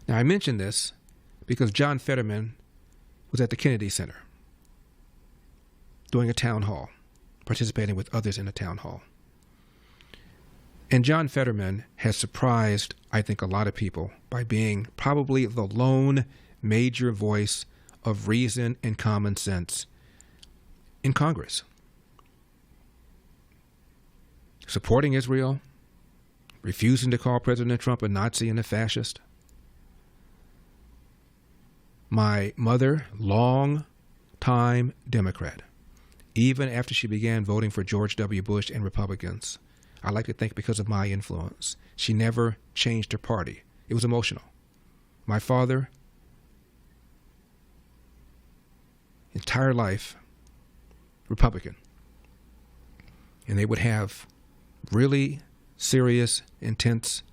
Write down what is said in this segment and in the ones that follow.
Now, I mention this because John Fetterman was at the Kennedy Center doing a town hall, participating with others in a town hall. And John Fetterman has surprised, I think, a lot of people by being probably the lone major voice of reason and common sense in Congress. Supporting Israel, refusing to call President Trump a Nazi and a fascist. My mother, long-time Democrat, even after she began voting for George W. Bush and Republicans, I like to think because of my influence, she never changed her party. It was emotional. My father, entire life, Republican. And they would have really serious, intense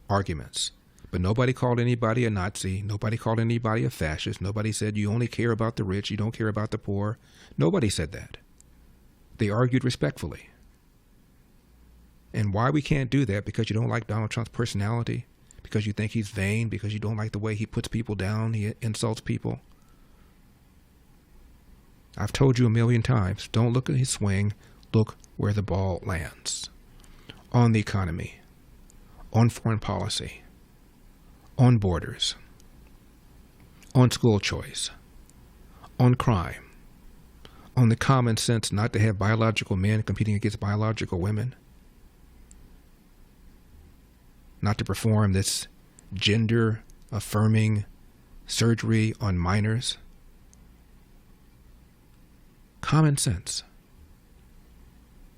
arguments. But nobody called anybody a Nazi. Nobody called anybody a fascist. Nobody said you only care about the rich, you don't care about the poor. Nobody said that. They argued respectfully. And why we can't do that? Because you don't like Donald Trump's personality? Because you think he's vain? Because you don't like the way he puts people down, he insults people? I've told you a million times, don't look at his swing, look where the ball lands. On the economy, on foreign policy, on borders, on school choice, on crime, on the common sense not to have biological men competing against biological women, not to perform this gender-affirming surgery on minors. Common sense.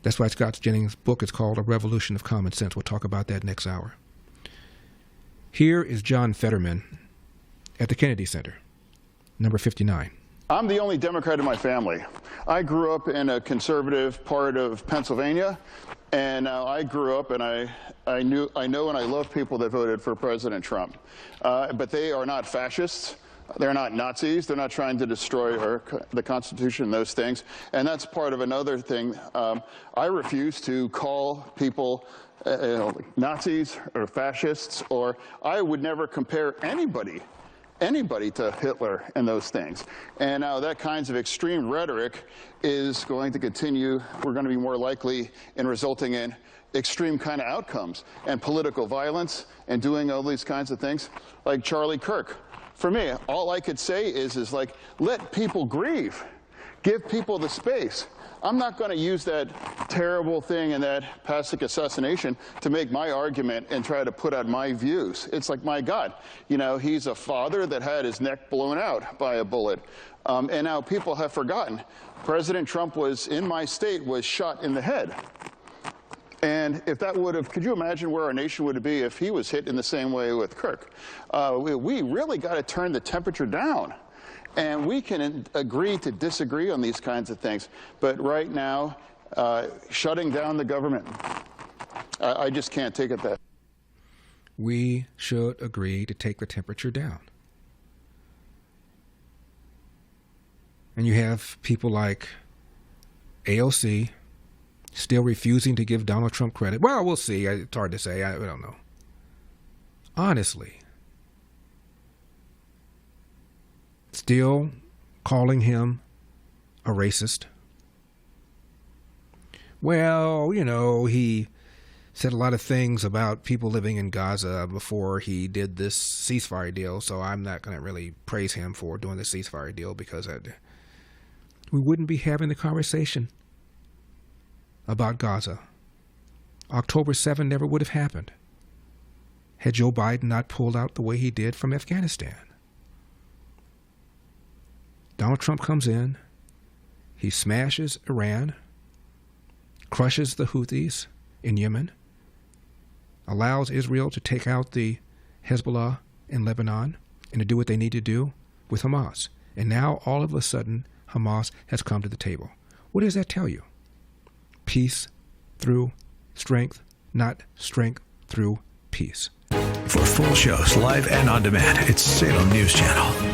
That's why Scott Jennings' book is called A Revolution of Common Sense. We'll talk about that next hour. Here is John Fetterman at the Kennedy Center, number 59. I'm the only Democrat in my family. I grew up in a conservative part of Pennsylvania, and I grew up and I know and I love people that voted for President Trump. But they are not fascists. They're not Nazis. They're not trying to destroy the Constitution, those things. And that's part of another thing. I refuse to call people Nazis or fascists, or I would never compare anybody to Hitler and those things. And now that kinds of extreme rhetoric is going to continue. We're going to be more likely in resulting in extreme kind of outcomes and political violence and doing all these kinds of things like Charlie Kirk. For me, all I could say is like, let people grieve. Give people the space. I'm not going to use that terrible thing and that passive assassination to make my argument and try to put out my views. It's like, my God, you know, he's a father that had his neck blown out by a bullet. And now people have forgotten. President Trump was, in my state, was shot in the head. And if that would have, could you imagine where our nation would be if he was hit in the same way with Kirk? We really got to turn the temperature down. And we can agree to disagree on these kinds of things. But right now, shutting down the government, I just can't take it that. We should agree to take the temperature down. And you have people like AOC still refusing to give Donald Trump credit. Well, we'll see. It's hard to say. I don't know. Honestly. Still calling him a racist. Well, you know, he said a lot of things about people living in Gaza before he did this ceasefire deal, so I'm not going to really praise him for doing the ceasefire deal because we wouldn't be having the conversation about Gaza. October 7 never would have happened had Joe Biden not pulled out the way he did from Afghanistan. Donald Trump comes in, he smashes Iran, crushes the Houthis in Yemen, allows Israel to take out the Hezbollah in Lebanon and to do what they need to do with Hamas. And now, all of a sudden, Hamas has come to the table. What does that tell you? Peace through strength, not strength through peace. For full shows, live and on demand, it's Salem News Channel.